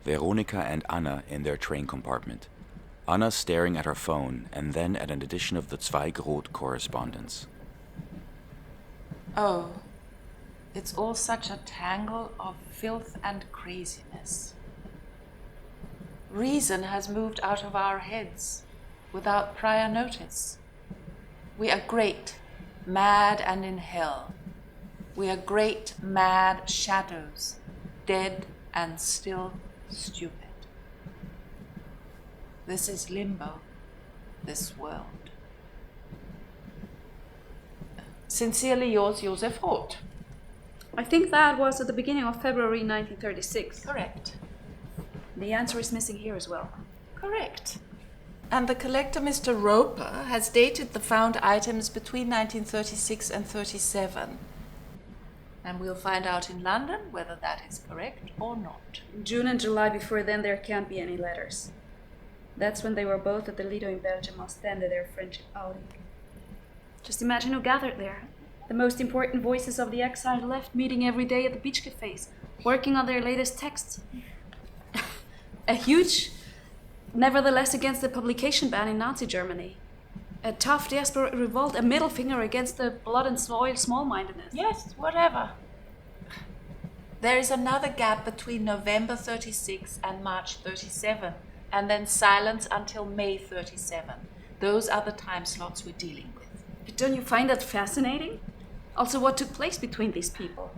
Veronica and Anna in their train compartment. Anna staring at her phone and then at an edition of the Zweig Roth correspondence. Oh, it's all such a tangle of filth and craziness. Reason has moved out of our heads without prior notice. We are great, mad and in hell. We are great, mad shadows, dead and still stupid. This is limbo, this world. Sincerely yours, Joseph Roth. I think that was at the beginning of February 1936. Correct. The answer is missing here as well. Correct. And the collector, Mr. Roper, has dated the found items between 1936 and 37. And we'll find out in London whether that is correct or not. June and July before then, there can't be any letters. That's when they were both at the Lido in Belgium, Ostend, at their friendship outing. Just imagine who gathered there. The most important voices of the exiled left, meeting every day at the beach cafes, working on their latest texts. A huge, nevertheless, against the publication ban in Nazi Germany. A tough, desperate revolt, a middle finger against the blood and soil small-mindedness. Yes, whatever. There is another gap between November 36 and March 37, and then silence until May 37. Those are the time slots we're dealing with. But don't you find that fascinating? Also, what took place between these people?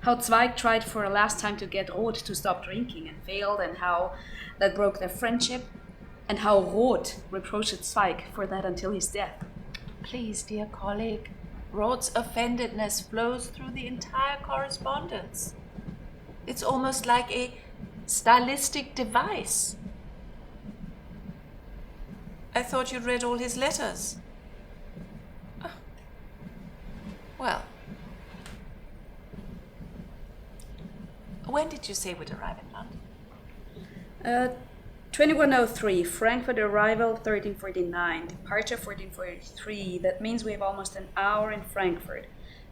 How Zweig tried for a last time to get Roth to stop drinking and failed, and how that broke their friendship, and how Roth reproached Zweig for that until his death. Please, dear colleague, Roth's offendedness flows through the entire correspondence. It's almost like a stylistic device. I thought you'd read all his letters. Oh. Well, when did you say we'd arrive in London? 2103, Frankfurt arrival 1349, departure 1443. That means we have almost an hour in Frankfurt.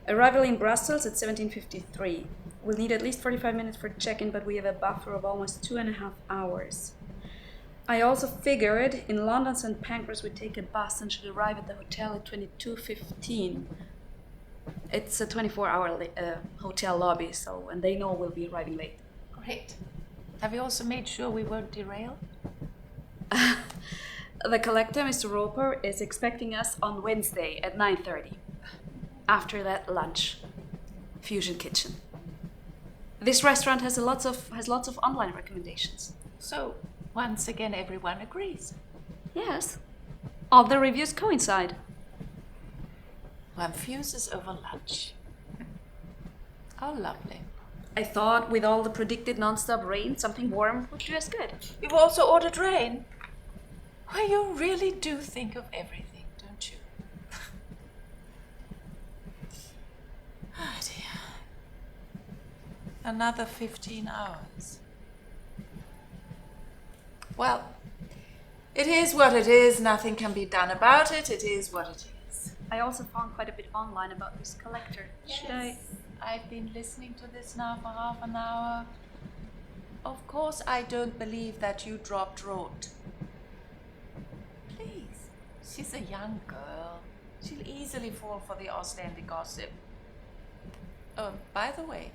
Arrival in Brussels at 1753. We'll need at least 45 minutes for check-in, but we have a buffer of almost 2.5 hours. I also figured in London, St. Pancras would take a bus and should arrive at the hotel at 22:15. It's a 24-hour hotel lobby, and they know we'll be arriving late. Great. Have you also made sure we won't derail? The collector, Mr. Roper, is expecting us on Wednesday at 9:30. After that, lunch. Fusion kitchen. This restaurant has lots of online recommendations. So, once again, everyone agrees. Yes. All the reviews coincide. One fuses over lunch. How lovely. I thought with all the predicted non-stop rain, something warm would do us good. You've also ordered rain. Why, you really do think of everything, don't you? Ah, dear. Another 15 hours. Well, it is what it is. Nothing can be done about it. It is what it is. I also found quite a bit online about this collector. Yes. I've been listening to this now for half an hour. Of course, I don't believe that you dropped Roth. Please, she's a young girl. She'll easily fall for the Ostend gossip. Oh, by the way,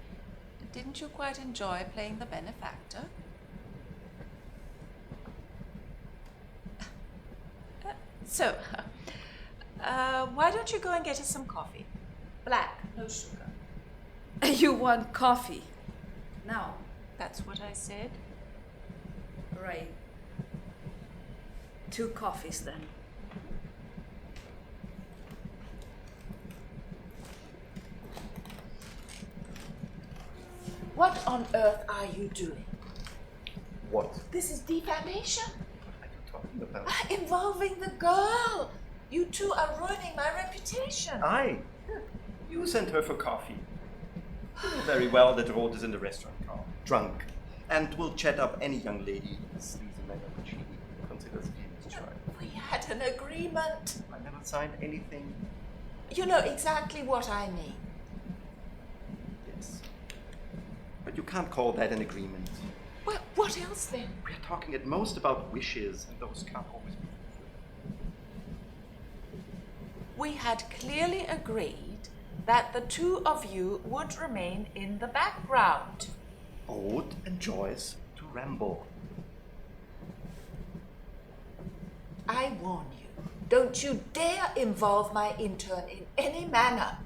didn't you quite enjoy playing the benefactor? So, why don't you go and get us some coffee? Black, no sugar. You want coffee? Now. That's what I said. Right. 2 coffees then. What on earth are you doing? What? This is defamation. What are you talking about? Involving the girl. You two are ruining my reputation. I? You sent her for coffee. You know very well that Roth is in the restaurant car, drunk, and will chat up any young lady in a sleazy manner which he considers his child. We had an agreement. I never signed anything. You know exactly what I mean. Yes. But you can't call that an agreement. Well, what else then? We are talking at most about wishes, and those can't always be. We had clearly agreed that the two of you would remain in the background. Aude enjoys to ramble. I warn you, don't you dare involve my intern in any manner.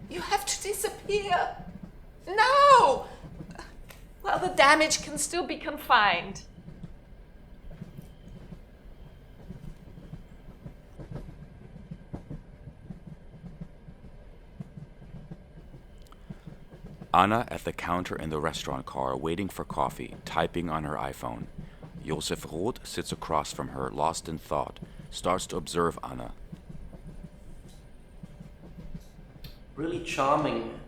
You have to disappear. No! Well, the damage can still be confined. Anna at the counter in the restaurant car waiting for coffee, typing on her iPhone. Joseph Roth sits across from her, lost in thought, starts to observe Anna. Really charming.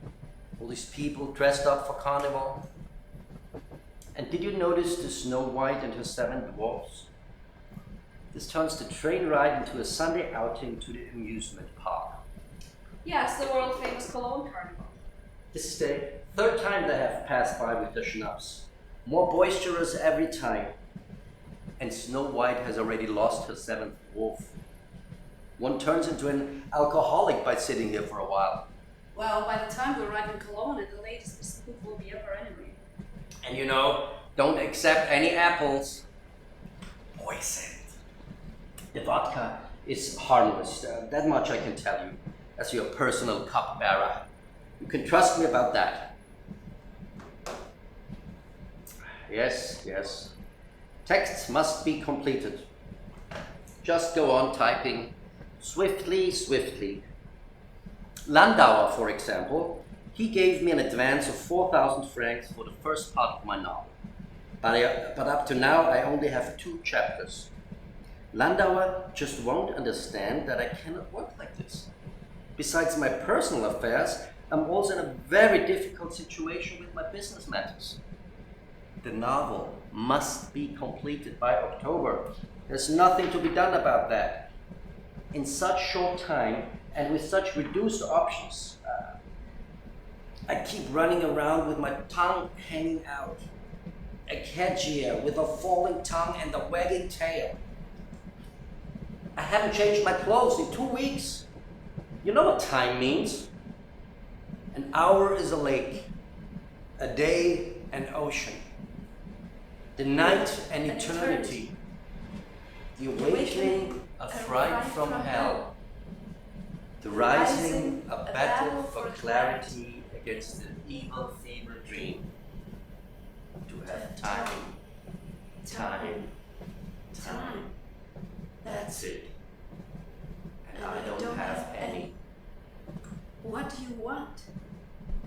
All these people dressed up for carnival. And did you notice the Snow White and her 7 dwarfs? This turns the train ride into a Sunday outing to the amusement park. Yes, the world famous Cologne Carnival. This is the 3rd time they have passed by with their schnapps. More boisterous every time. And Snow White has already lost her 7th dwarf. One turns into an alcoholic by sitting here for a while. Well, by the time we arrive in Cologne, at the latest, the scoop will be over anyway. And you know, don't accept any apples. Poisoned. The vodka is harmless, that much I can tell you, as your personal cupbearer. You can trust me about that. Yes, yes. Texts must be completed. Just go on typing. Swiftly, swiftly. Landauer, for example, he gave me an advance of 4,000 francs for the first part of my novel. But up to now, I only have 2 chapters. Landauer just won't understand that I cannot work like this. Besides my personal affairs, I'm also in a very difficult situation with my business matters. The novel must be completed by October. There's nothing to be done about that. In such short time and with such reduced options, I keep running around with my tongue hanging out. A cadger with a falling tongue and a wagging tail. I haven't changed my clothes in 2 weeks. You know what time means? An hour is a lake, a day an ocean, the night an eternity, the awakening a fright from hell, the rising a battle for clarity against an evil fever dream. To have time. That's it. And I don't have any. What do you want?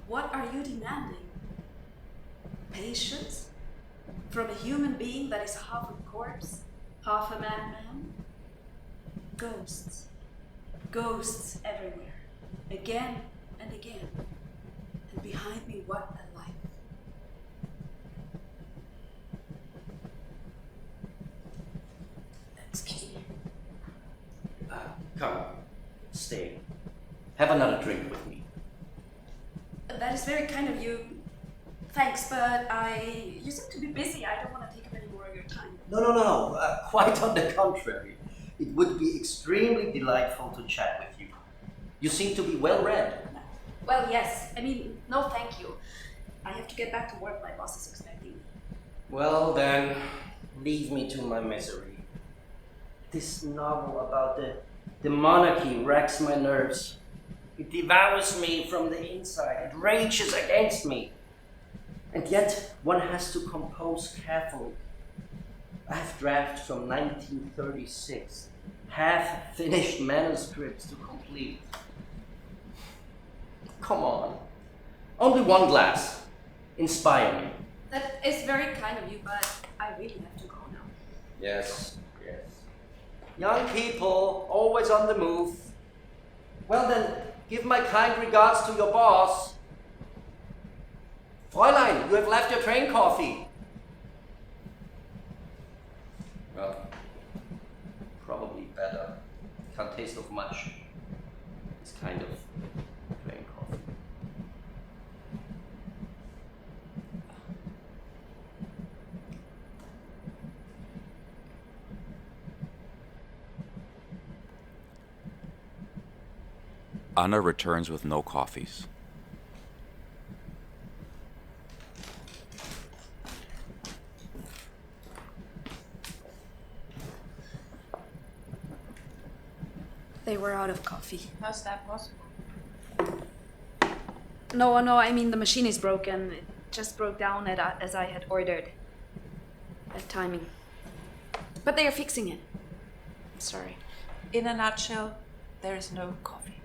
What are you demanding? Patience? From a human being that is half a corpse, half a madman? Ghosts. Ghosts everywhere. Again and again. And behind me, what a life. Excuse me. Come, stay. Have another drink with me. That is very kind of you. Thanks, but you seem to be busy. I don't want to take up any more of your time. No. Quite on the contrary. It would be extremely delightful to chat with you. You seem to be well read. Well, yes. I mean, no thank you. I have to get back to work. My boss is expecting me. Well then, leave me to my misery. This novel about the monarchy racks my nerves. It devours me from the inside. It rages against me. And yet, one has to compose carefully. I have drafts from 1936, half-finished manuscripts to complete. Come on. Only one glass. Inspire me. That is very kind of you, but I really have to go now. Yes. Young people, always on the move. Well then, give my kind regards to your boss. Fräulein, you have left your train coffee. Well, probably better. Can't taste of much. This kind of train coffee. Anna returns with no coffees. They were out of coffee. How's that possible? No, I mean the machine is broken. It just broke down as I had ordered. Bad timing. But they are fixing it. Sorry. In a nutshell, there is no coffee.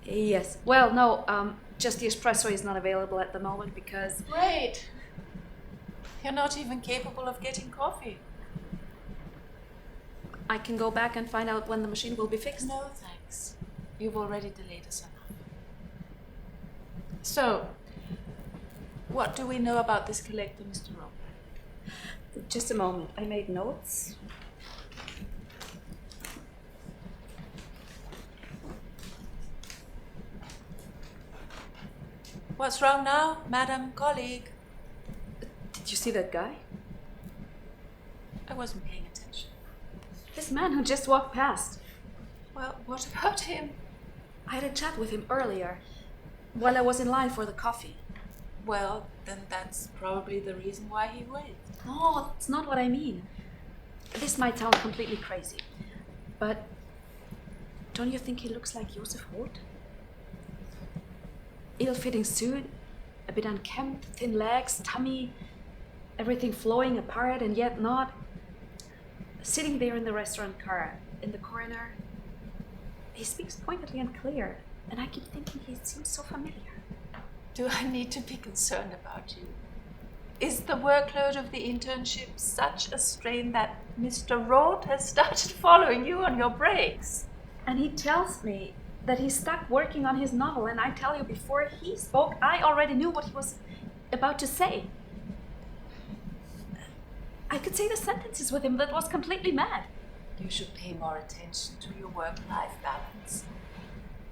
Yes. Well, no, just the espresso is not available at the moment because... Great. You're not even capable of getting coffee. I can go back and find out when the machine will be fixed. No, thanks. You've already delayed us enough. So, what do we know about this collector, Mr. Roth? Just a moment. I made notes. What's wrong now, Madam Colleague? Did you see that guy? I wasn't paying attention. This man who just walked past. Well, what about him? I had a chat with him earlier, while I was in line for the coffee. Well, then that's probably the reason why he waited. No, that's not what I mean. This might sound completely crazy, but don't you think he looks like Joseph Roth? Ill-fitting suit, a bit unkempt, thin legs, tummy, everything flowing apart and yet not. Sitting there in the restaurant car, in the corner, he speaks pointedly and clear, and I keep thinking he seems so familiar. Do I need to be concerned about you? Is the workload of the internship such a strain that Mr. Roth has started following you on your breaks? And he tells me that he's stuck working on his novel, and I tell you, before he spoke, I already knew what he was about to say. I could say the sentences with him that was completely mad. You should pay more attention to your work-life balance.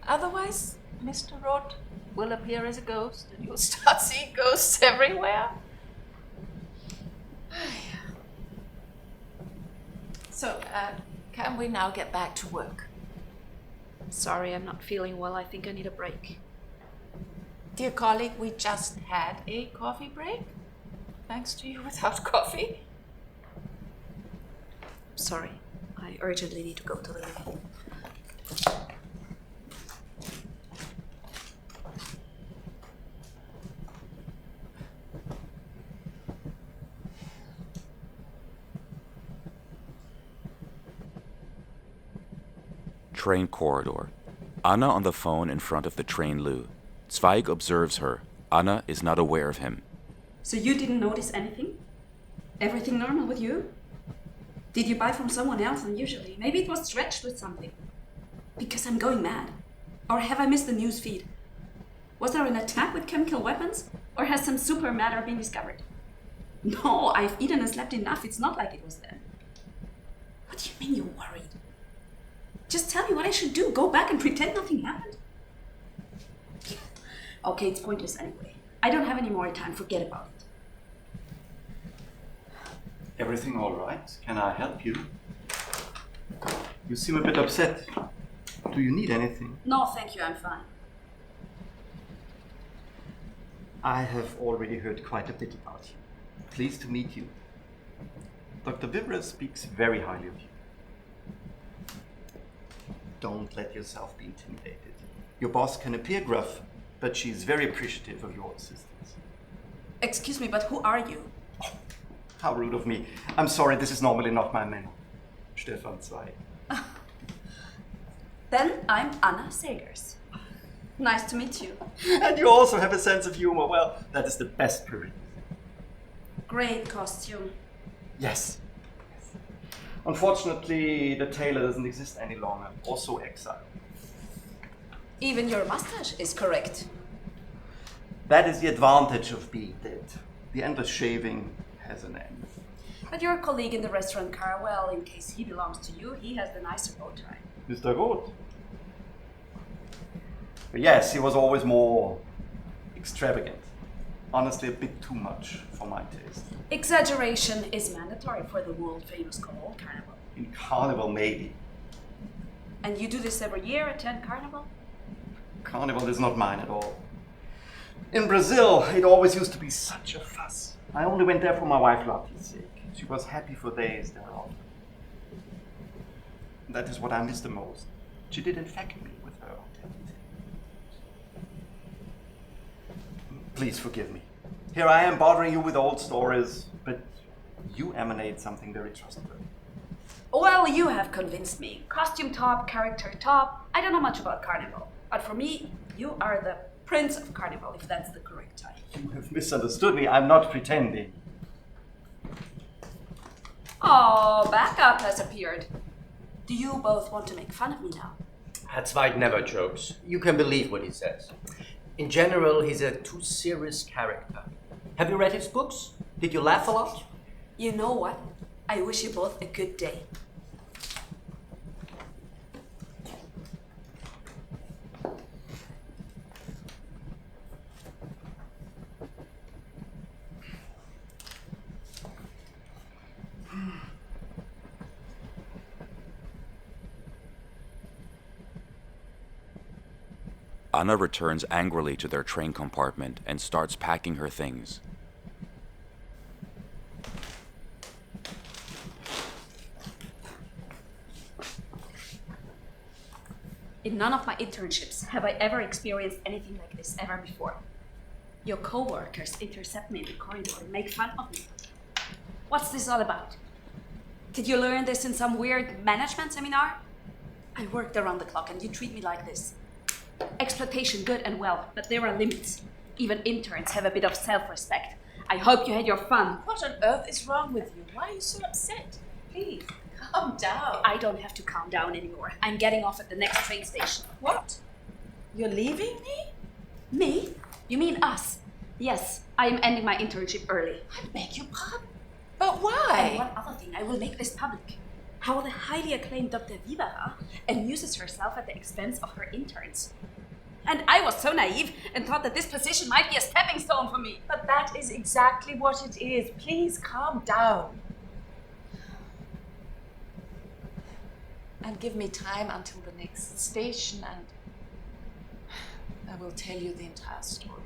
Otherwise, Mr. Roth will appear as a ghost, and you'll start seeing ghosts everywhere. So, can we now get back to work? Sorry, I'm not feeling well. I think I need a break. Dear colleague, we just had a coffee break. Thanks to you without coffee. Sorry, I urgently need to go to the living room. Train corridor. Anna on the phone in front of the train loo. Zweig observes her. Anna is not aware of him. So you didn't notice anything? Everything normal with you? Did you buy from someone else unusually? Maybe it was stretched with something. Because I'm going mad. Or have I missed the news feed? Was there an attack with chemical weapons? Or has some super matter been discovered? No, I've eaten and slept enough. It's not like it was there. What do you mean you're worried? Just tell me what I should do. Go back and pretend nothing happened? Okay, it's pointless anyway. I don't have any more time. Forget about it. Everything all right? Can I help you? You seem a bit upset. Do you need anything? No, thank you. I'm fine. I have already heard quite a bit about you. Pleased to meet you. Dr. Wieser speaks very highly of you. Don't let yourself be intimidated. Your boss can appear gruff, but she's very appreciative of your assistance. Excuse me, but who are you? Oh, how rude of me. I'm sorry, this is normally not my name. Stefan Zweig. Then I'm Anna Segers. Nice to meet you. And you also have a sense of humor. Well, that is the best prerequisite. Great costume. Yes. Unfortunately, the tailor doesn't exist any longer. Also exiled. Even your mustache is correct. That is the advantage of being dead. The endless shaving has an end. But your colleague in the restaurant car, well, in case he belongs to you, he has the nicer bow tie. Mr. Roth. But yes, he was always more extravagant. Honestly, a bit too much for my taste. Exaggeration is mandatory for the world-famous Carnival. In Carnival, maybe. And you do this every year, attend Carnival? Carnival is not mine at all. In Brazil, it always used to be such a fuss. I only went there for my wife Lottie's sake. She was happy for days thereafter. That is what I miss the most. She did infect me with her hospitality. Please forgive me. Here I am bothering you with old stories, but you emanate something very trustworthy. Well, you have convinced me. Costume top, character top. I don't know much about Carnival. But for me, you are the Prince of Carnival, if that's the correct title. You have misunderstood me. I'm not pretending. Oh, backup has appeared. Do you both want to make fun of me now? Herr Zweig never jokes. You can believe what he says. In general, he's a too serious character. Have you read his books? Did you laugh a lot? You know what? I wish you both a good day. Anna returns angrily to their train compartment and starts packing her things. In none of my internships have I ever experienced anything like this ever before. Your co-workers intercept me in the corridor and make fun of me. What's this all about? Did you learn this in some weird management seminar? I worked around the clock and you treat me like this. Exploitation, good and well, but there are limits. Even interns have a bit of self-respect. I hope you had your fun. What on earth is wrong with you? Why are you so upset? Please, calm down. I don't have to calm down anymore. I'm getting off at the next train station. What? You're leaving me? Me? You mean us? Yes, I am ending my internship early. I beg your pardon. But And why? one other thing, I will make this public. How the highly acclaimed Dr. Wieser amuses herself at the expense of her interns. And I was so naive and thought that this position might be a stepping stone for me. But that is exactly what it is. Please calm down. And give me time until the next station and I will tell you the entire story.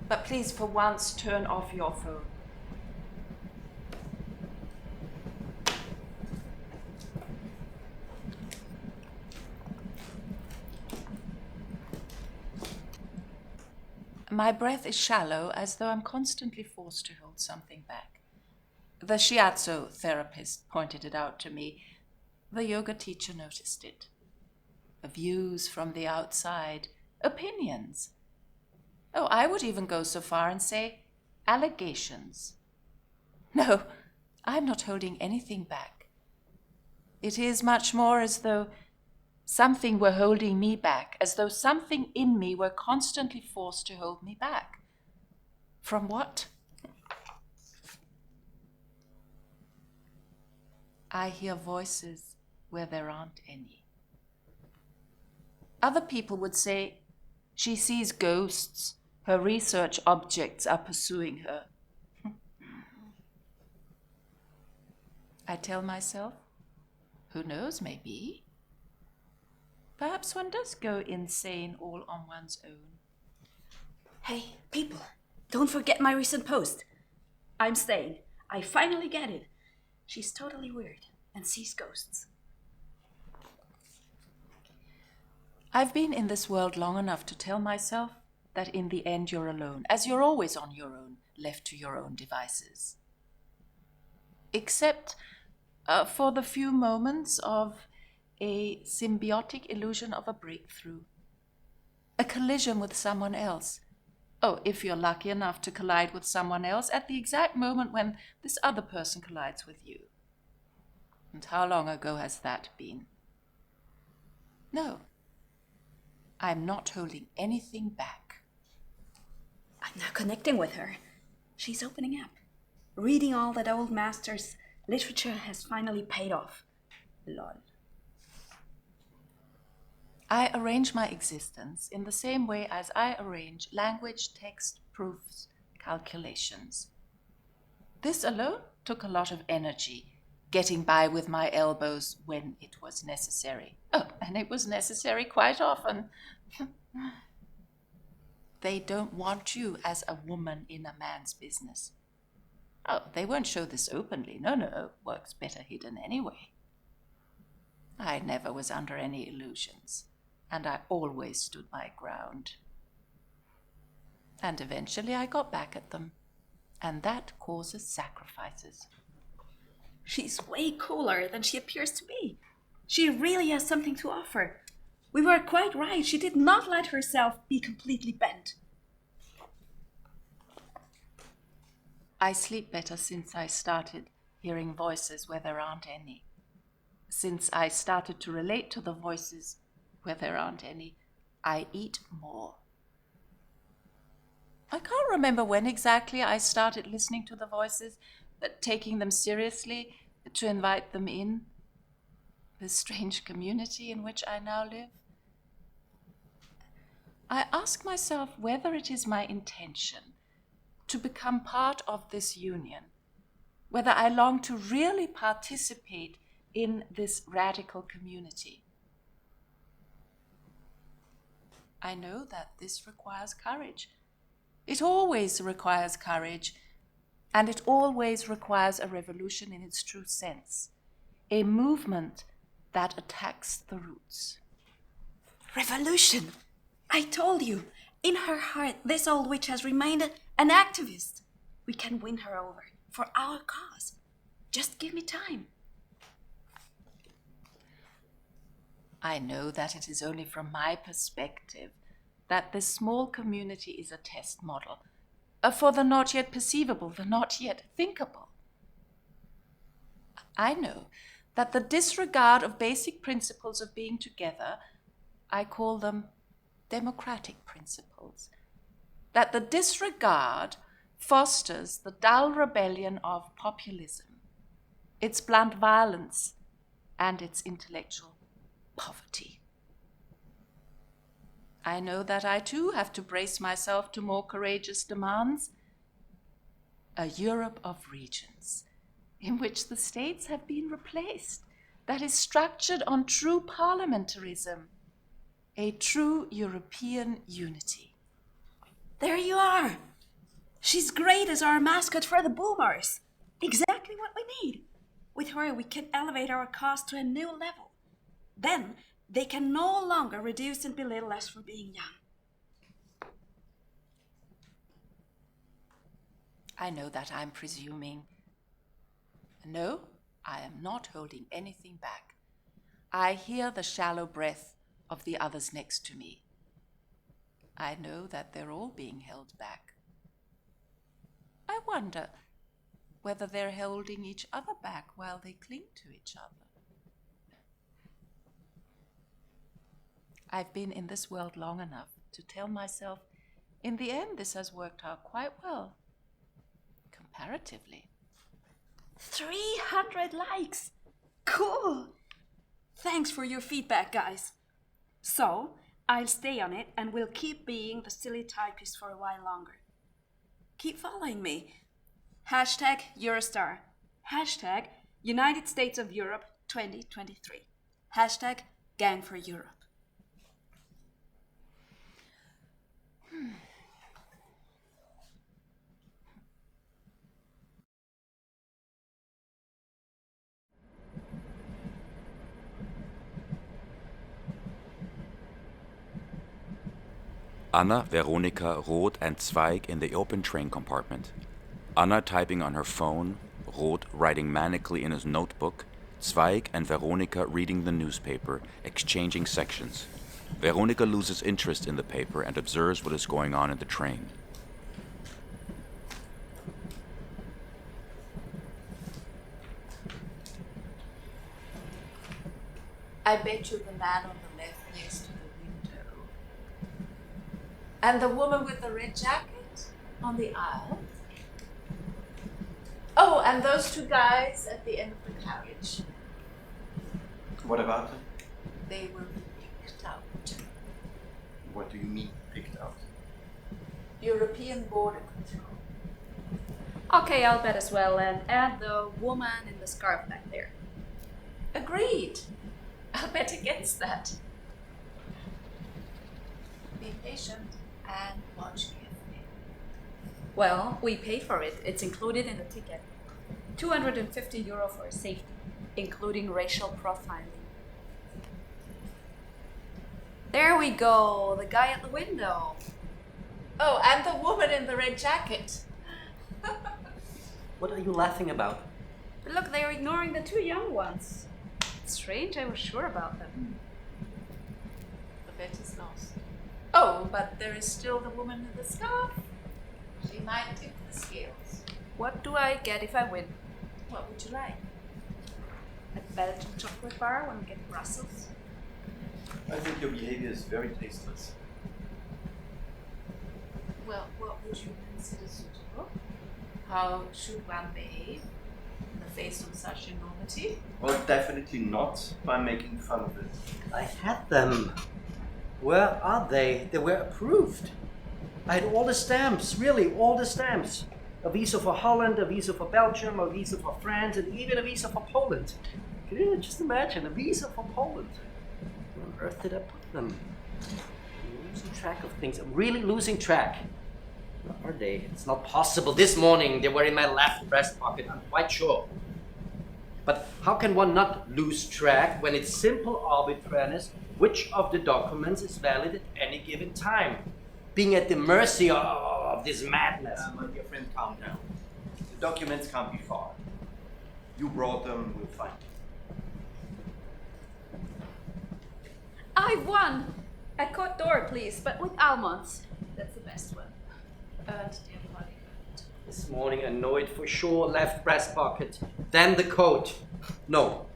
But please, for once, turn off your phone. My breath is shallow, as though I'm constantly forced to hold something back. The shiatsu therapist pointed it out to me. The yoga teacher noticed it. Views from the outside, opinions. Oh, I would even go so far and say allegations. No, I'm not holding anything back. It is much more as though something were holding me back, as though something in me were constantly forced to hold me back. From what? I hear voices where there aren't any. Other people would say she sees ghosts, her research objects are pursuing her. I tell myself, who knows, maybe. Perhaps one does go insane all on one's own. Hey, people, don't forget my recent post. I'm staying. I finally get it. She's totally weird and sees ghosts. I've been in this world long enough to tell myself that in the end you're alone, as you're always on your own, left to your own devices. Except for the few moments of a symbiotic illusion of a breakthrough. A collision with someone else. Oh, if you're lucky enough to collide with someone else at the exact moment when this other person collides with you. And how long ago has that been? No. I'm not holding anything back. I'm now connecting with her. She's opening up. Reading all that old master's literature has finally paid off. Lol. I arrange my existence in the same way as I arrange language, text, proofs, calculations. This alone took a lot of energy, getting by with my elbows when it was necessary. Oh, and it was necessary quite often. They don't want you as a woman in a man's business. Oh, they won't show this openly. No, works better hidden anyway. I never was under any illusions, and I always stood my ground. And eventually I got back at them, and that causes sacrifices. She's way cooler than she appears to be. She really has something to offer. We were quite right. She did not let herself be completely bent. I sleep better since I started hearing voices where there aren't any. Since I started to relate to the voices where there aren't any, I eat more. I can't remember when exactly I started listening to the voices, but taking them seriously to invite them in, this strange community in which I now live. I ask myself whether it is my intention to become part of this union, whether I long to really participate in this radical community. I know that this requires courage. It always requires courage, and it always requires a revolution in its true sense, a movement that attacks the roots. Revolution! I told you, in her heart, this old witch has remained an activist. We can win her over for our cause. Just give me time. I know that it is only from my perspective that this small community is a test model for the not yet perceivable, the not yet thinkable. I know that the disregard of basic principles of being together, I call them democratic principles, that the disregard fosters the dull rebellion of populism, its blunt violence, and its intellectual poverty. I know that I too have to brace myself to more courageous demands. A Europe of regions, in which the states have been replaced, that is structured on true parliamentarism, a true European unity. There you are. She's great as our mascot for the boomers. Exactly what we need. With her, we can elevate our cause to a new level. Then, they can no longer reduce and belittle us for being young. I know that I'm presuming. No, I am not holding anything back. I hear the shallow breath of the others next to me. I know that they're all being held back. I wonder whether they're holding each other back while they cling to each other. I've been in this world long enough to tell myself, in the end, this has worked out quite well, comparatively. 300 likes! Cool! Thanks for your feedback, guys. So, I'll stay on it and we'll keep being the silly typist for a while longer. Keep following me. Hashtag Eurostar. Hashtag United States of Europe 2023. Hashtag Gang for Europe. Anna, Veronika, Roth, and Zweig in the open train compartment. Anna typing on her phone, Roth writing manically in his notebook, Zweig and Veronika reading the newspaper, exchanging sections. Veronika loses interest in the paper and observes what is going on in the train. I bet you the man on the left next to the window. And the woman with the red jacket on the aisle. Oh, and those two guys at the end of the carriage. What about them? They will be picked out. What do you mean, picked out? European border control. Okay, I'll bet as well, and add the woman in the scarf back there. Agreed. I'll bet against that. Be patient and watch carefully. Well, we pay for it. It's included in the ticket. €250 for safety, including racial profiling. There we go, the guy at the window. Oh, and the woman in the red jacket. What are you laughing about? But look, they're ignoring the two young ones. It's strange, I was sure about them. The bet is lost. Oh, but there is still the woman in the scarf. She might tip the scales. What do I get if I win? What would you like? A Belgian chocolate bar when we get to Brussels? I think your behavior is very tasteless. Well, what would you consider suitable? How should one behave in the face of such enormity? Well, definitely not by making fun of it. I had them. Where are they? They were approved. I had all the stamps, really, all the stamps. A visa for Holland, a visa for Belgium, a visa for France, and even a visa for Poland. Can you just imagine, a visa for Poland? Where on earth did I put them? I'm losing track of things. I'm really losing track. Where are they? It's not possible. This morning they were in my left breast pocket, I'm quite sure. But how can one not lose track when it's simple arbitrariness which of the documents is valid at any given time? Being at the mercy of this madness. My dear friend, calm down. The documents can't be far. You brought them, we'll find them. I won! A Côte d'Or, please, but with almonds. That's the best one. Earned, dear Polly. This morning I know it for sure, left breast pocket, then the coat. No,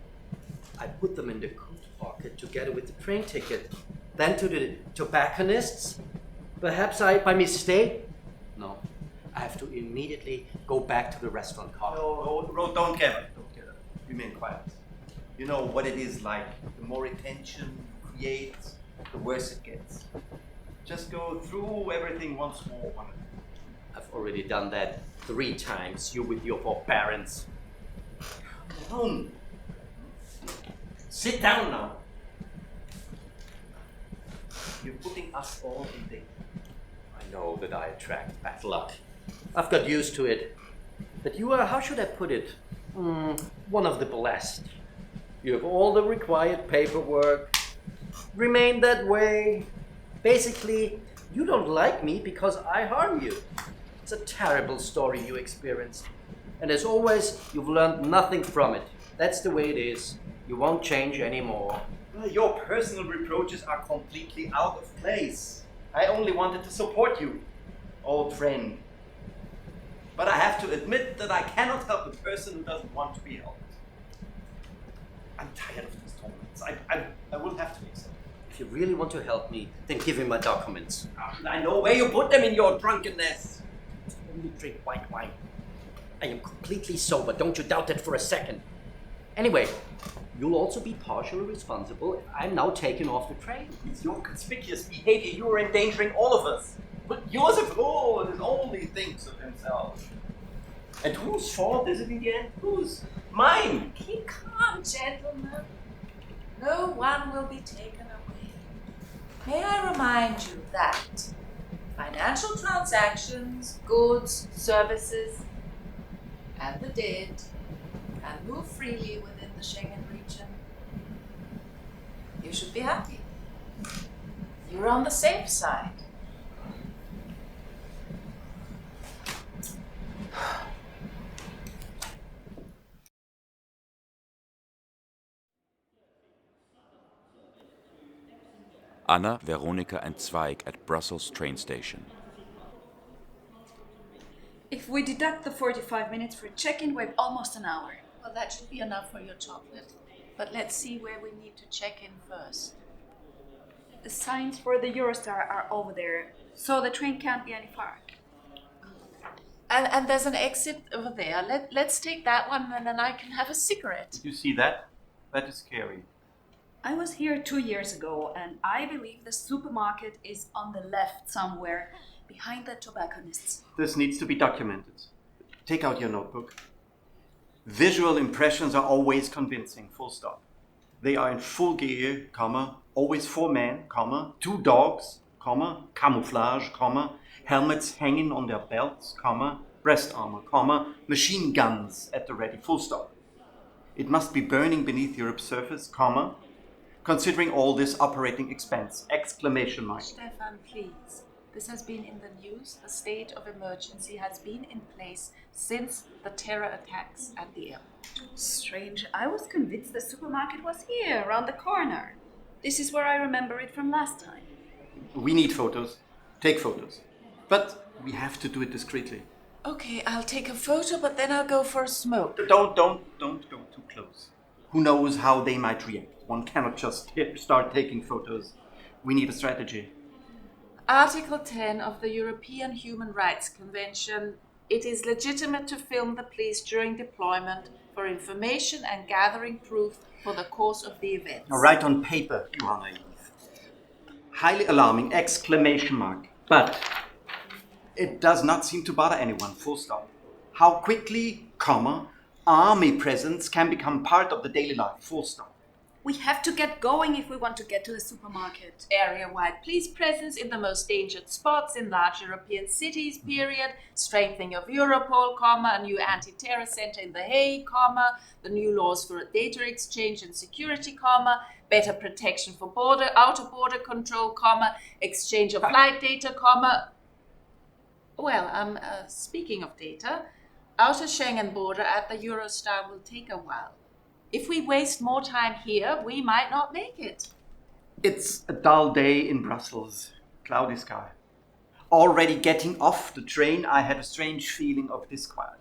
I put them in the coat pocket together with the train ticket, then to the tobacconists. Perhaps by mistake? No, I have to immediately go back to the restaurant car. No, don't get it. Don't get it. Remain quiet. You know what it is like. The more attention you create, the worse it gets. Just go through everything once more. I've already done that 3 times, you with your forbearance. Come on. Sit down now. You're putting us all in danger. I know that I attract bad luck. I've got used to it. But you are, how should I put it? One of the blessed. You have all the required paperwork. Remain that way. Basically, you don't like me because I harm you. It's a terrible story you experienced. And as always, you've learned nothing from it. That's the way it is. You won't change anymore. Well, your personal reproaches are completely out of place. I only wanted to support you, old friend. But I have to admit that I cannot help a person who doesn't want to be helped. I'm tired of these torments. I will have to accept. If you really want to help me, then give me my documents. How should I know where you put them in your drunkenness? Only drink white wine. I am completely sober, don't you doubt that for a second. Anyway, you'll also be partially responsible if I'm now taken off the train. With your conspicuous behavior, you are endangering all of us. But Joseph Roth only thinks of himself. And whose fault is it in the end? Whose? Mine! Keep calm, gentlemen. No one will be taken away. May I remind you that financial transactions, goods, services, and the dead can move freely within the Schengen region. You should be happy. You're on the safe side. Anna, Veronica, and Zweig at Brussels train station. If we deduct the 45 minutes for check-in, we have almost an hour. Well, that should be enough for your chocolate. But let's see where we need to check in first. The signs for the Eurostar are over there, so the train can't be any far. And there's an exit over there. Let's take that one, and then I can have a cigarette. You see that? That is scary. I was here 2 years ago, and I believe the supermarket is on the left somewhere, behind the tobacconists. This needs to be documented. Take out your notebook. Visual impressions are always convincing, full stop. They are in full gear, comma, always 4 men, comma, 2 dogs, comma, camouflage, comma, helmets hanging on their belts, comma, breast armor, comma, machine guns at the ready, full stop. It must be burning beneath Europe's surface, comma, considering all this operating expense, exclamation mark. Stefan, please. This has been in the news. The state of emergency has been in place since the terror attacks at the airport. Strange. I was convinced the supermarket was here, around the corner. This is where I remember it from last time. We need photos. Take photos. But we have to do it discreetly. Okay, I'll take a photo, but then I'll go for a smoke. Don't go too close. Who knows how they might react? One cannot just start taking photos. We need a strategy. Article 10 of the European Human Rights Convention. It is legitimate to film the police during deployment for information and gathering proof for the course of the events. Now write on paper, you are naive. Highly alarming, exclamation mark. But it does not seem to bother anyone, full stop. How quickly, comma, army presence can become part of the daily life, full stop. We have to get going if we want to get to the supermarket. Area-wide police presence in the most dangerous spots in large European cities, period. Strengthening of Europol, comma, a new anti-terror center in The Hague, comma, the new laws for data exchange and security, comma, better protection for outer border control, comma, exchange of flight data, comma. Well, speaking of data, outer Schengen border at the Eurostar will take a while. If we waste more time here, we might not make it. It's a dull day in Brussels. Cloudy sky. Already getting off the train, I had a strange feeling of disquiet.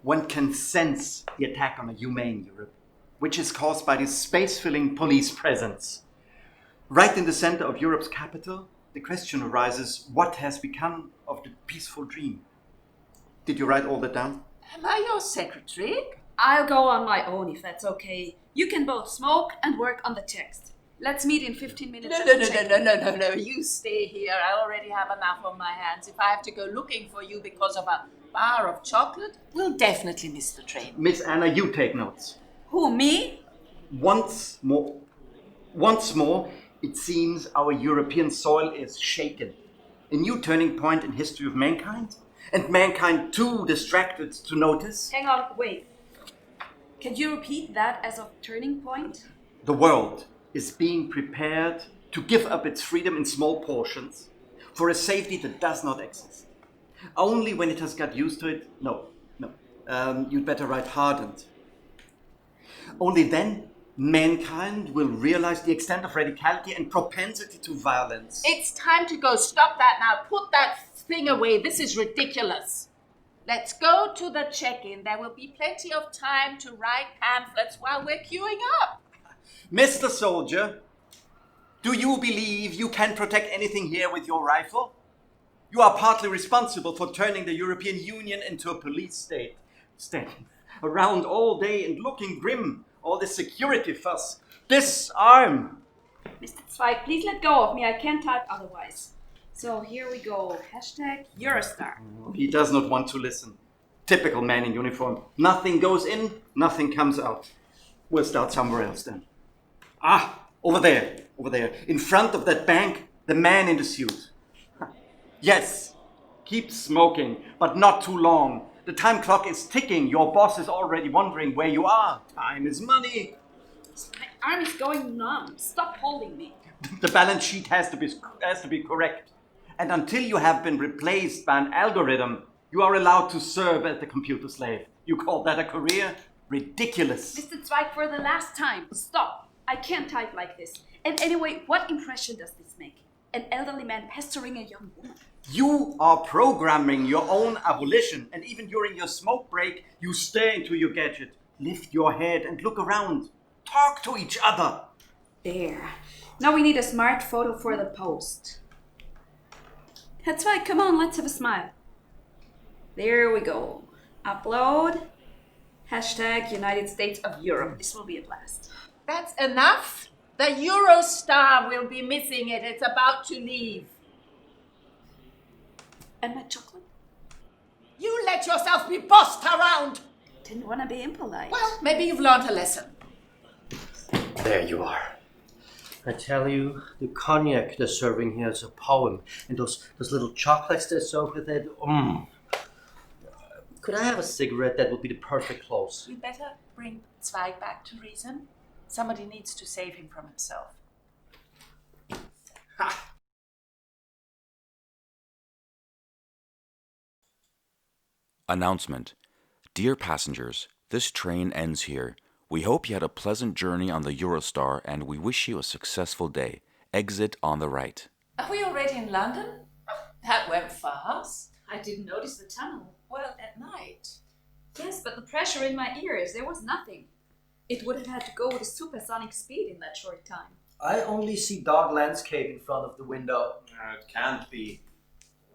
One can sense the attack on a humane Europe, which is caused by this space-filling police presence. Right in the center of Europe's capital, the question arises, what has become of the peaceful dream? Did you write all that down? Am I your secretary? I'll go on my own if that's okay. You can both smoke and work on the text. Let's meet in 15 minutes. No. You stay here. I already have enough on my hands. If I have to go looking for you because of a bar of chocolate, we'll definitely miss the train. Miss Anna, you take notes. Who, me? Once more, it seems our European soil is shaken. A new turning point in history of mankind, and mankind too distracted to notice. Hang on, wait. Can you repeat that as a turning point? The world is being prepared to give up its freedom in small portions for a safety that does not exist. Only when it has got used to it, you'd better write hardened. Only then mankind will realize the extent of radicality and propensity to violence. It's time to go. Stop that now. Put that thing away. This is ridiculous. Let's go to the check-in. There will be plenty of time to write pamphlets while we're queuing up. Mr. Soldier, do you believe you can protect anything here with your rifle? You are partly responsible for turning the European Union into a police state. Standing around all day and looking grim. All this security fuss. Disarm! Mr. Zweig, please let go of me. I can't type otherwise. So here we go. Hashtag Eurostar. He does not want to listen. Typical man in uniform. Nothing goes in, nothing comes out. We'll start somewhere else then. Over there. In front of that bank, the man in the suit. Yes, keep smoking, but not too long. The time clock is ticking. Your boss is already wondering where you are. Time is money. My arm is going numb. Stop holding me. The balance sheet has to be correct. And until you have been replaced by an algorithm, you are allowed to serve as the computer slave. You call that a career? Ridiculous. Mr. Zweig, for the last time, stop. I can't type like this. And anyway, what impression does this make? An elderly man pestering a young woman. You are programming your own abolition, and even during your smoke break, you stare into your gadget. Lift your head and look around. Talk to each other. There. Now we need a smart photo for the post. That's right, come on, let's have a smile. There we go. Upload. Hashtag United States of Europe. This will be a blast. That's enough. The Eurostar will be missing it. It's about to leave. And my chocolate? You let yourself be bossed around! Didn't want to be impolite. Well, maybe you've learned a lesson. There you are. I tell you, the cognac they're serving here is a poem. And those little chocolates they serve with it, Could I have a cigarette? That would be the perfect close. You better bring Zweig back to reason. Somebody needs to save him from himself. Ha! Announcement. Dear passengers, this train ends here. We hope you had a pleasant journey on the Eurostar and we wish you a successful day. Exit on the right. Are we already in London? That went fast. I didn't notice the tunnel. Well, at night. Yes, but the pressure in my ears, there was nothing. It would have had to go with a supersonic speed in that short time. I only see dark landscape in front of the window. It can't be.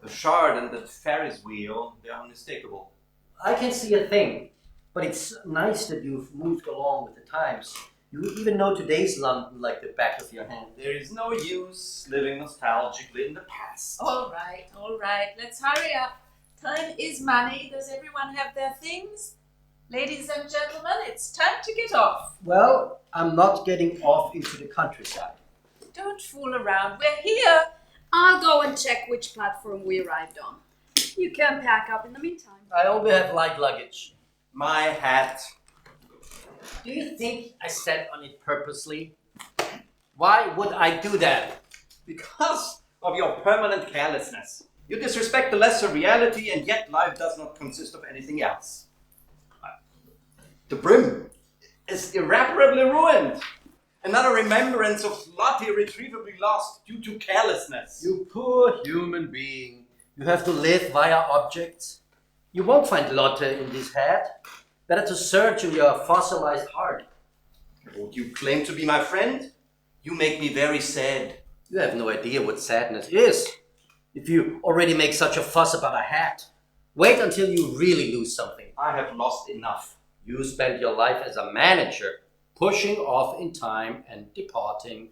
The shard and the Ferris wheel, they're unmistakable. I can see a thing, but it's nice that you've moved along with the times. You even know today's London like the back of your hand. There is no use living nostalgically in the past. All right. Let's hurry up. Time is money. Does everyone have their things? Ladies and gentlemen, it's time to get off. Well, I'm not getting off into the countryside. Don't fool around. We're here. I'll go and check which platform we arrived on. You can pack up in the meantime. I only have light luggage. My hat. Do you think I sat on it purposely? Why would I do that? Because of your permanent carelessness. You disrespect the lesser reality, and yet life does not consist of anything else. The brim is irreparably ruined. Another remembrance of Lottie irretrievably lost due to carelessness. You poor human being. You have to live via objects. You won't find Lotte in this hat. Better to search in your fossilized heart. Would you claim to be my friend? You make me very sad. You have no idea what sadness is. If you already make such a fuss about a hat, wait until you really lose something. I have lost enough. You spent your life as a manager, pushing off in time and departing.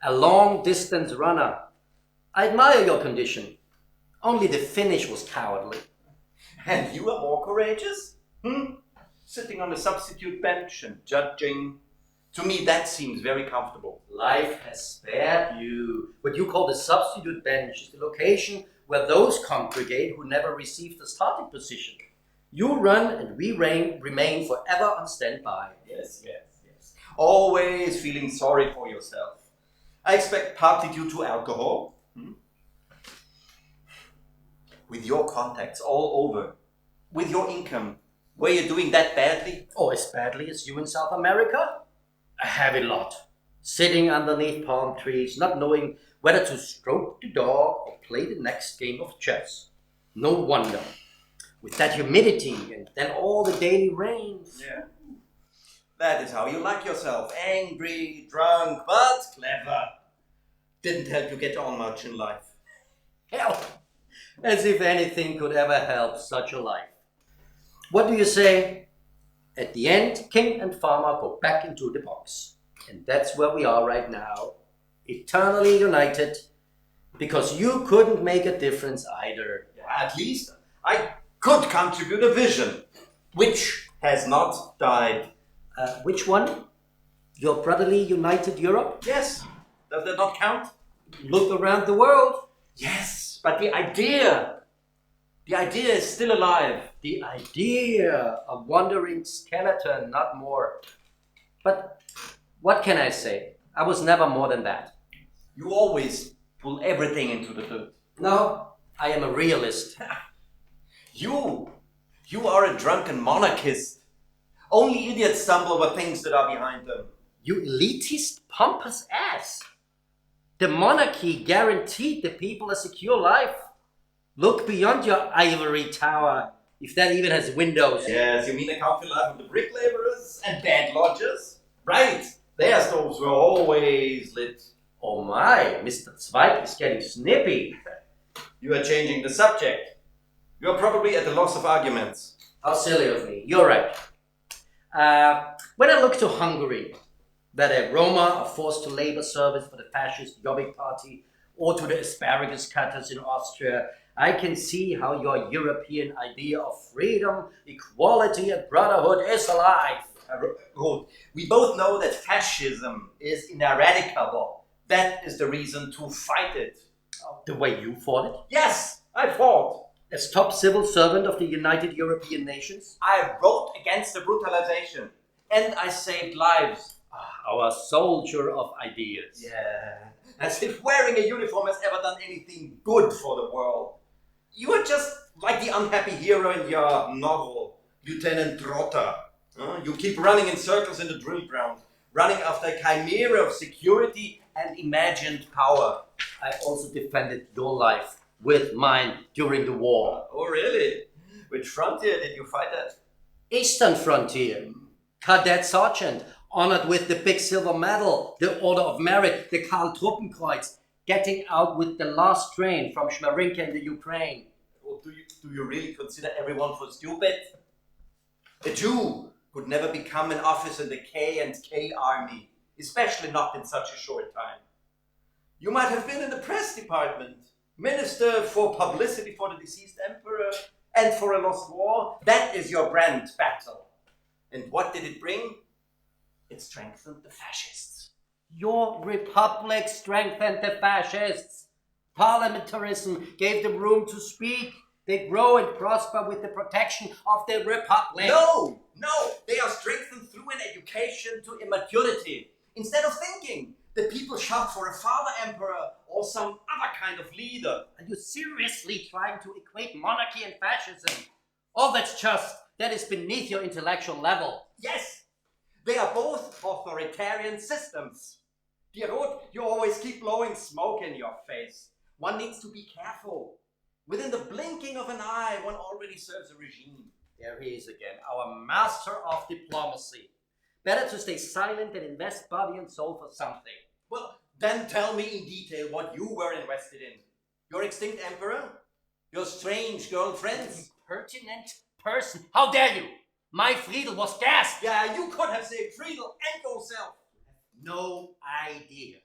A long-distance runner. I admire your condition. Only the finish was cowardly. And you are more courageous? Sitting on a substitute bench and judging. To me, that seems very comfortable. Life has spared you. What you call the substitute bench is the location where those congregate who never received the starting position. You run and we remain forever on standby. Yes. Always feeling sorry for yourself. I expect partly due to alcohol. With your contacts all over, with your income, were you doing that badly? Oh, as badly as you in South America? A heavy lot. Sitting underneath palm trees, not knowing whether to stroke the dog or play the next game of chess. No wonder. With that humidity and then all the daily rains. Yeah. That is how you like yourself. Angry, drunk, but clever. Didn't help you get on much in life. Hell, as if anything could ever help such a life. What do you say? At the end, king and farmer go back into the box. And that's where we are right now. Eternally united. Because you couldn't make a difference either. Yeah, at least I could contribute a vision, which has not died. Which one? Your brotherly united Europe? Yes. Does that not count? Look around the world. Yes, but the idea is still alive. The idea, a wandering skeleton, not more. But what can I say? I was never more than that. You always pull everything into the dirt. No, I am a realist. You are a drunken monarchist. Only idiots stumble over things that are behind them. You elitist, pompous ass. The monarchy guaranteed the people a secure life. Look beyond your ivory tower, if that even has windows. Yes, you mean the comfy life of the brick laborers and bed lodgers? Right, their stoves were always lit. Oh my, Mr. Zweig is getting snippy. You are changing the subject. You are probably at a loss of arguments. How silly of me, you're right. When I look to Hungary, where the Roma are forced to labor service for the fascist Jobbik party, or to the asparagus cutters in Austria, I can see how your European idea of freedom, equality, and brotherhood is alive. Roth, we both know that fascism is ineradicable. That is the reason to fight it. The way you fought it? Yes, I fought. As top civil servant of the United European Nations? I wrote against the brutalization. And I saved lives. Our soldier of ideas. Yeah, as if wearing a uniform has ever done anything good for the world. You are just like the unhappy hero in your novel, Lieutenant Trotter. You keep running in circles in the drill ground, running after a chimera of security and imagined power. I also defended your life with mine during the war. Oh, really? Which frontier did you fight at? Eastern frontier. Cadet sergeant, honored with the big silver medal, the Order of Merit, the Karl Truppenkreuz, getting out with the last train from Schmiderer in the Ukraine. Or do you really consider everyone for stupid? A Jew could never become an officer in the K&K army, especially not in such a short time. You might have been in the press department, minister for publicity for the deceased emperor and for a lost war. That is your brand battle. And what did it bring? It strengthened the fascists. Your republic strengthened the fascists. Parliamentarism gave them room to speak. They grow and prosper with the protection of the republic. No, they are strengthened through an education to immaturity. Instead of thinking, the people shout for a father emperor or some other kind of leader. Are you seriously trying to equate monarchy and fascism? Oh, that is beneath your intellectual level. Yes, they are both authoritarian systems. Dear Roth, you always keep blowing smoke in your face. One needs to be careful. Within the blinking of an eye, one already serves a regime. There he is again, our master of diplomacy. Better to stay silent than invest body and soul for something. Well, then tell me in detail what you were invested in. Your extinct emperor? Your strange girlfriends? Impertinent person. How dare you? My Friedel was gassed. Yeah, you could have saved Friedel and yourself. No idea.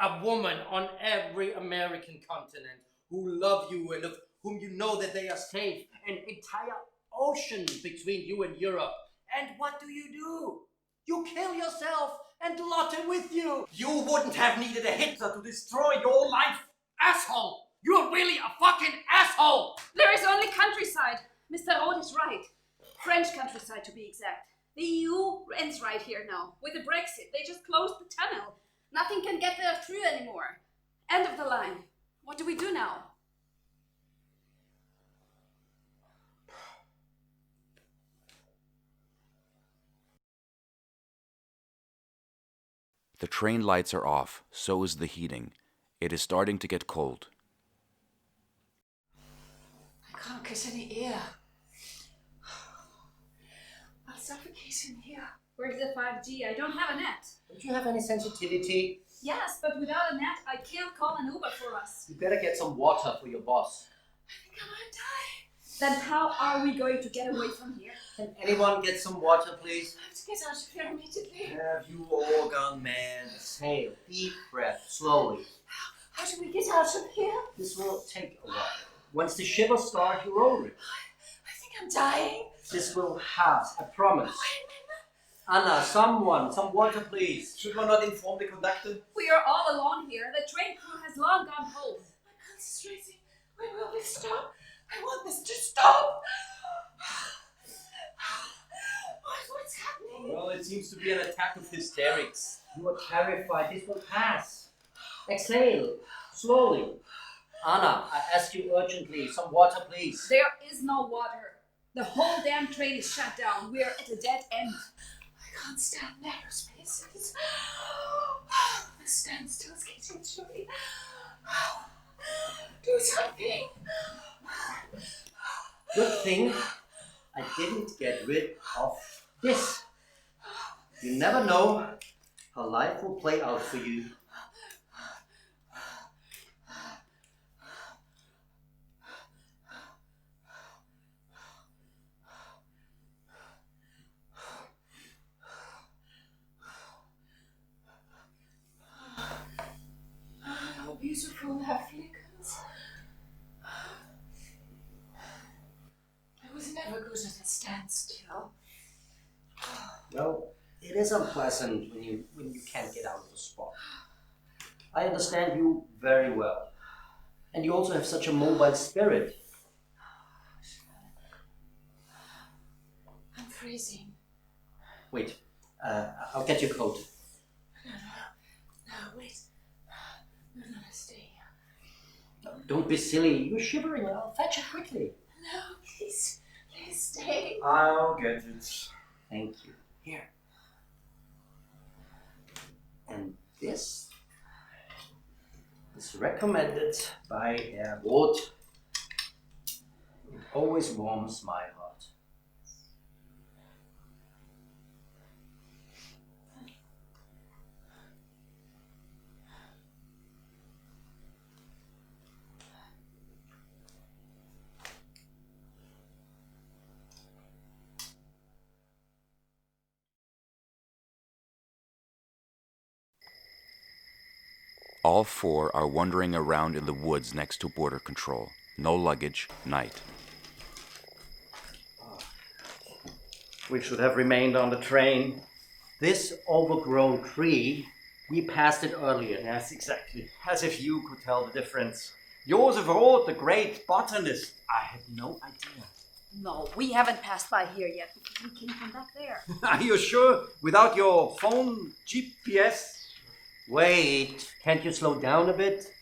A woman on every American continent who love you and of whom you know that they are safe. An entire ocean between you and Europe. And what do? You kill yourself and Lotte with you. You wouldn't have needed a Hitler to destroy your life. Asshole! You're really a fucking asshole! There is only countryside. Mr. Roth is right. French countryside, to be exact. The EU ends right here now. With the Brexit, they just closed the tunnel. Nothing can get there through anymore. End of the line. What do we do now? The train lights are off, so is the heating. It is starting to get cold. I can't get any air. I'll suffocate in here. Where's the 5G? I don't have a net. Don't you have any sensitivity? Yes, but without a net, I can't call an Uber for us. You better get some water for your boss. I think I might die. Then how are we going to get away from here? Can anyone get some water, please? I have to get out of here immediately. Have you all gone mad? Exhale, deep breath, slowly. How do we get out of here? This will take a while. Once the shivers start, you're over it. I think I'm dying. This will pass, I promise. Anna, some water, please. Should one not inform the conductor? We are all alone here. The train crew has long gone home. My pulse is racing. When will this stop? I want this to stop. What's happening? Well, it seems to be an attack of hysterics. You are terrified. This will pass. Exhale, slowly. Anna, I ask you urgently, some water, please. There is no water. The whole damn train is shut down. We are at a dead end. I can't stand narrow spaces. The standstill's getting chilly. Do something. Good thing I didn't get rid of this. You never know how life will play out for you. beautiful Africans. I was never good at a standstill. Well, it is unpleasant when you can't get out of the spot. I understand you very well. And you also have such a mobile spirit. I'm freezing. Wait, I'll get your coat. No, wait. No, stay. Don't be silly. You're shivering. I'll fetch it quickly. No, please stay. I'll get it. Thank you. Here. And this is recommended by Herr Roth. It always warms my heart. All four are wandering around in the woods next to border control. No luggage, night. We should have remained on the train. This overgrown tree, we passed it earlier. Yes, exactly. As if you could tell the difference. Joseph Roth, the great botanist. I had no idea. No, we haven't passed by here yet because we came from back there. Are you sure? Without your phone, GPS? Wait, can't you slow down a bit?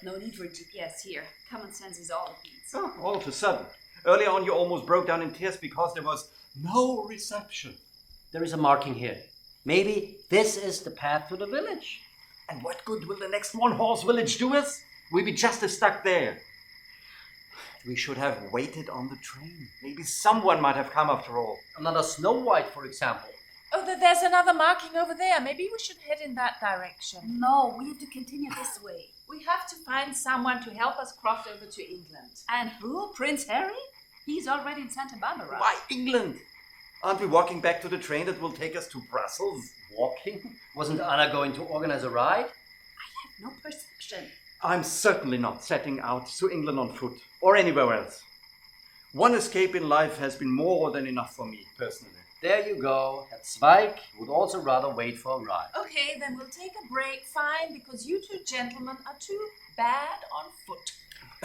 No need for GPS here. Common sense is all it needs. Oh, all of a sudden. Earlier on, you almost broke down in tears because there was no reception. There is a marking here. Maybe this is the path to the village. And what good will the next one-horse village do us? We'll be just as stuck there. We should have waited on the train. Maybe someone might have come after all. Another Snow White, for example. Oh, there's another marking over there. Maybe we should head in that direction. No, we have to continue this way. We have to find someone to help us cross over to England. And who? Prince Harry? He's already in Santa Barbara. Why England? Aren't we walking back to the train that will take us to Brussels? Walking? Wasn't Anna going to organize a ride? I have no perception. I'm certainly not setting out to England on foot or anywhere else. One escape in life has been more than enough for me, personally. There you go. Herr Zweig would also rather wait for a ride. Okay, then we'll take a break, fine, because you two gentlemen are too bad on foot.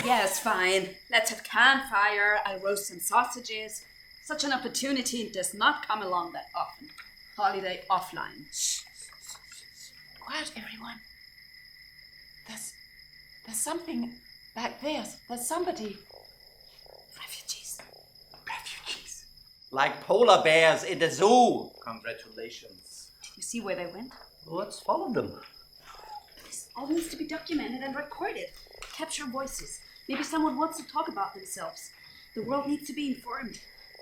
Yes, fine. Let's have campfire. I'll roast some sausages. Such an opportunity does not come along that often. Holiday offline. Shh. Quiet, everyone. There's something back there. There's somebody. Refugees. Like polar bears in the zoo. Congratulations. Did you see where they went? Let's follow them. This all needs to be documented and recorded. Capture voices. Maybe someone wants to talk about themselves. The world needs to be informed.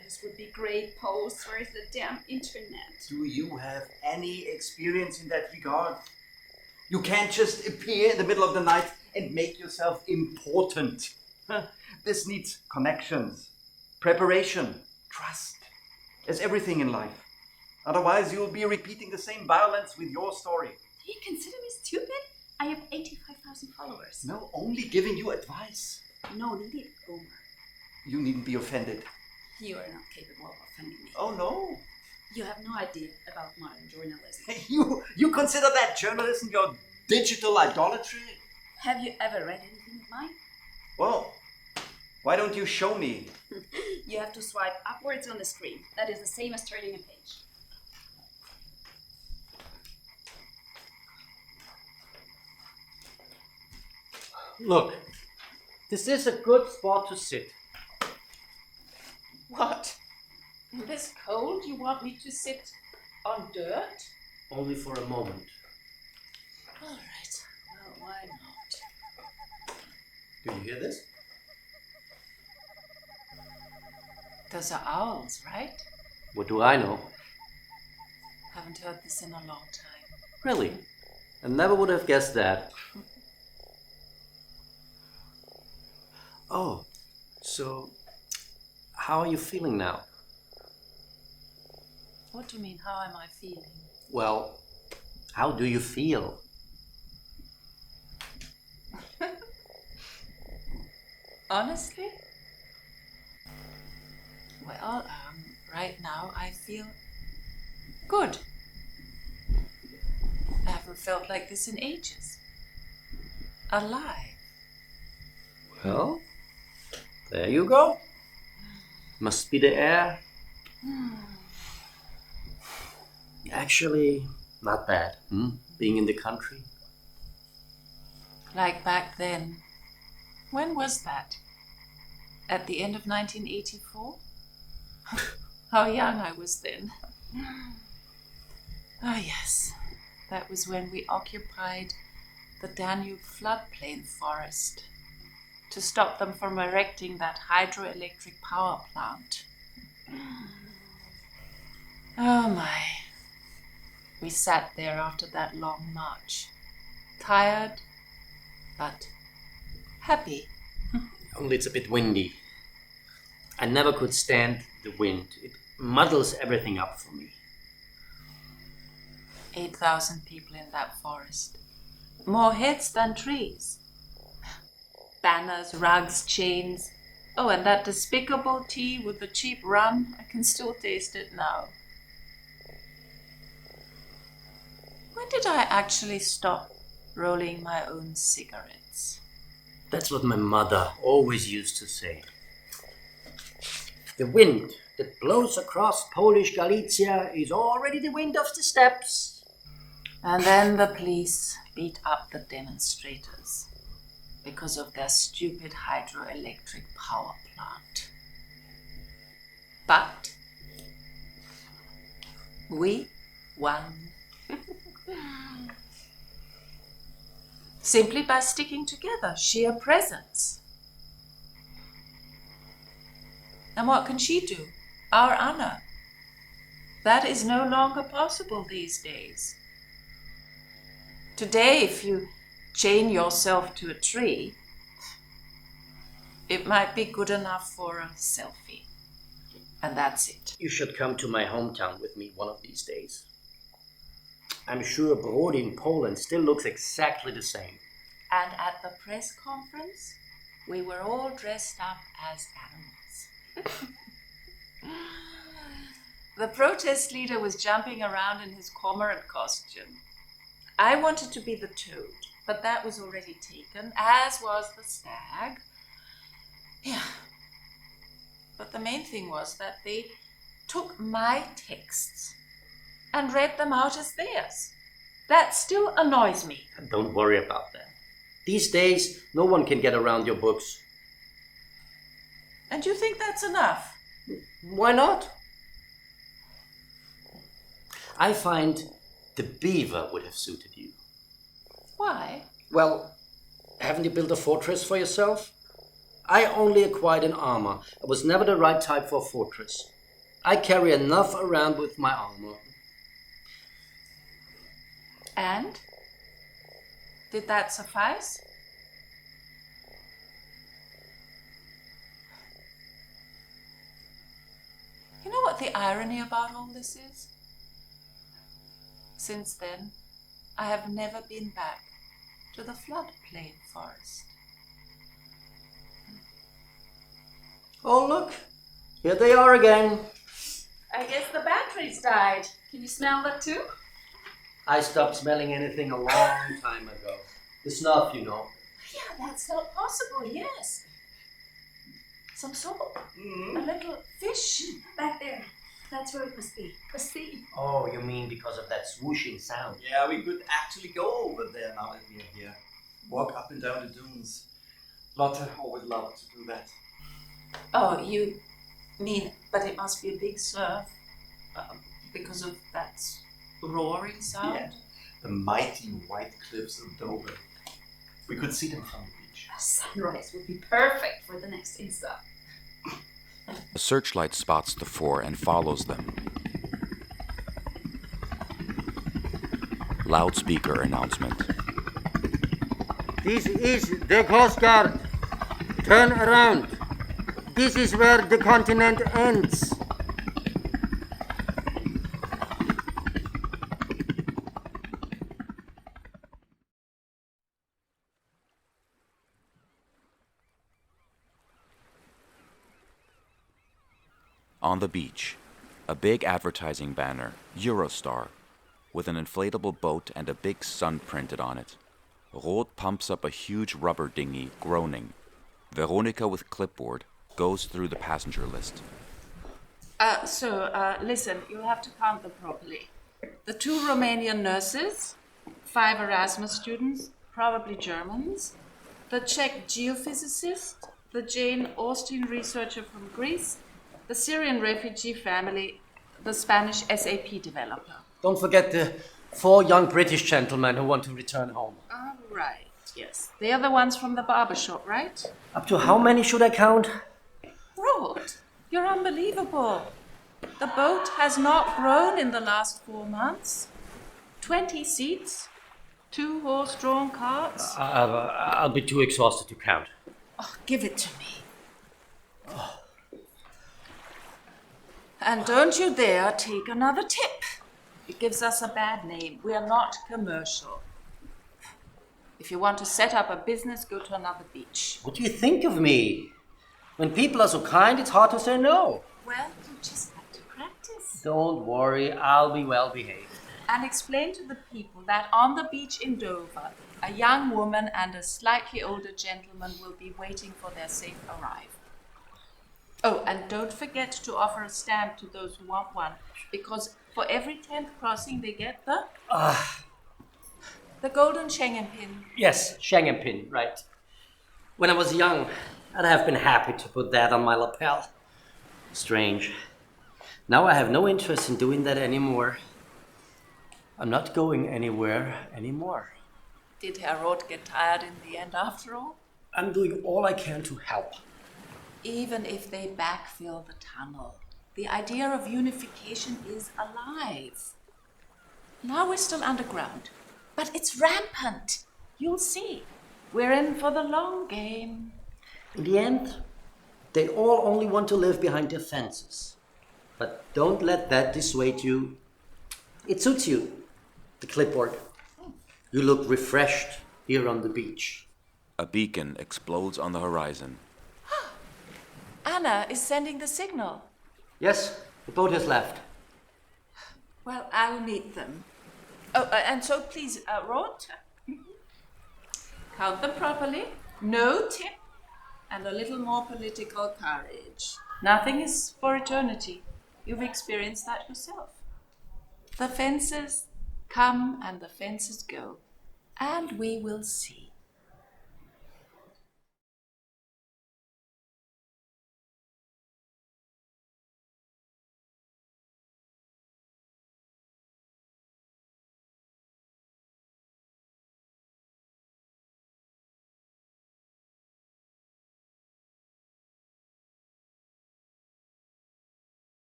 Those would be great posts. Where is the damn internet? Do you have any experience in that regard? You can't just appear in the middle of the night and make yourself important. This needs connections, preparation, trust. As everything in life. Otherwise, you'll be repeating the same violence with your story. Do you consider me stupid? I have 85,000 followers. No, only giving you advice. No, needed, Boomer. You needn't be offended. You are not capable of offending me. Oh, no. You have no idea about modern journalism. You consider that journalism your digital idolatry? Have you ever read anything of mine? Well, why don't you show me? You have to swipe upwards on the screen. That is the same as turning a page. Look, this is a good spot to sit. What? In this cold, you want me to sit on dirt? Only for a moment. All right. Well, why not? Do you hear this? Those are owls, right? What do I know? Haven't heard this in a long time. Really? I never would have guessed that. Oh, so how are you feeling now? What do you mean, how am I feeling? Well, how do you feel? Honestly? Well, right now I feel good. I haven't felt like this in ages. Alive. Well, there you go. Must be the air. Actually, not bad, being in the country. Like back then. When was that? At the end of 1984? How young I was then. Ah, yes. That was when we occupied the Danube floodplain forest to stop them from erecting that hydroelectric power plant. Oh my. We sat there after that long march, tired, but happy. Only it's a bit windy. I never could stand the wind. It muddles everything up for me. 8,000 people in that forest. More heads than trees. Banners, rugs, chains. Oh, and that despicable tea with the cheap rum. I can still taste it now. When did I actually stop rolling my own cigarettes? That's what my mother always used to say. The wind that blows across Polish Galicia is already the wind of the steppes. And then the police beat up the demonstrators because of their stupid hydroelectric power plant. But we won. Simply by sticking together, sheer presence. And what can she do? Our Anna. That is no longer possible these days. Today, if you chain yourself to a tree, it might be good enough for a selfie. And that's it. You should come to my hometown with me one of these days. I'm sure Brody in Poland still looks exactly the same. And at the press conference, we were all dressed up as animals. The protest leader was jumping around in his cormorant costume. I wanted to be the toad, but that was already taken, as was the stag. Yeah. But the main thing was that they took my texts and read them out as theirs. That still annoys me. Don't worry about that. These days, no one can get around your books. And you think that's enough? Why not? I find the beaver would have suited you. Why? Well, haven't you built a fortress for yourself? I only acquired an armor. I was never the right type for a fortress. I carry enough around with my armor. And? Did that suffice? You know what the irony about all this is? Since then, I have never been back to the floodplain forest. Oh, look. Here they are again. I guess the batteries died. Can you smell that too? I stopped smelling anything a long time ago. The snuff, you know. Yeah, that's not possible, yes. Some soap. A little fish. Back there. That's where it must be. The sea. Oh, you mean because of that swooshing sound? Yeah, we could actually go over there now that we are here. Walk up and down the dunes. Lotte always loved to do that. Oh, you mean, but it must be a big surf because of that roaring sound? Yeah, the mighty white cliffs of Dover. We could see them from the beach. A sunrise would be perfect for the next Insta. A searchlight spots the four and follows them. Loudspeaker announcement. This is the Coast Guard. Turn around. This is where the continent ends. On the beach, a big advertising banner, Eurostar, with an inflatable boat and a big sun printed on it. Roth pumps up a huge rubber dinghy, groaning. Veronica, with clipboard, goes through the passenger list. Listen, you'll have to count them properly. The 2 Romanian nurses, 5 Erasmus students, probably Germans, the Czech geophysicist, the Jane Austen researcher from Greece, the Syrian refugee family, the Spanish SAP developer. Don't forget the 4 young British gentlemen who want to return home. All right, yes. They are the ones from the barber shop, right? Up to how many should I count? Roth, you're unbelievable. The boat has not grown in the last 4 months. 20 seats, 2 horse-drawn carts. I'll be too exhausted to count. Oh, give it to me. And don't you dare take another tip. It gives us a bad name. We are not commercial. If you want to set up a business, go to another beach. What do you think of me? When people are so kind, it's hard to say no. Well, you just have to practice. Don't worry, I'll be well behaved. And explain to the people that on the beach in Dover, a young woman and a slightly older gentleman will be waiting for their safe arrival. Oh, and don't forget to offer a stamp to those who want one, because for every 10th crossing they get the golden Schengen pin. Yes, Schengen pin, right. When I was young, I'd have been happy to put that on my lapel. Strange. Now I have no interest in doing that anymore. I'm not going anywhere anymore. Did Herr Roth get tired in the end after all? I'm doing all I can to help. Even if they backfill the tunnel, the idea of unification is alive. Now we're still underground, but it's rampant. You'll see. We're in for the long game. In the end, they all only want to live behind their fences. But don't let that dissuade you. It suits you, the clipboard. You look refreshed here on the beach. A beacon explodes on the horizon. Anna is sending the signal. Yes, the boat has left. Well, I'll meet them. Oh, and so please, Roth, count them properly. No tip. And a little more political courage. Nothing is for eternity. You've experienced that yourself. The fences come and the fences go. And we will see.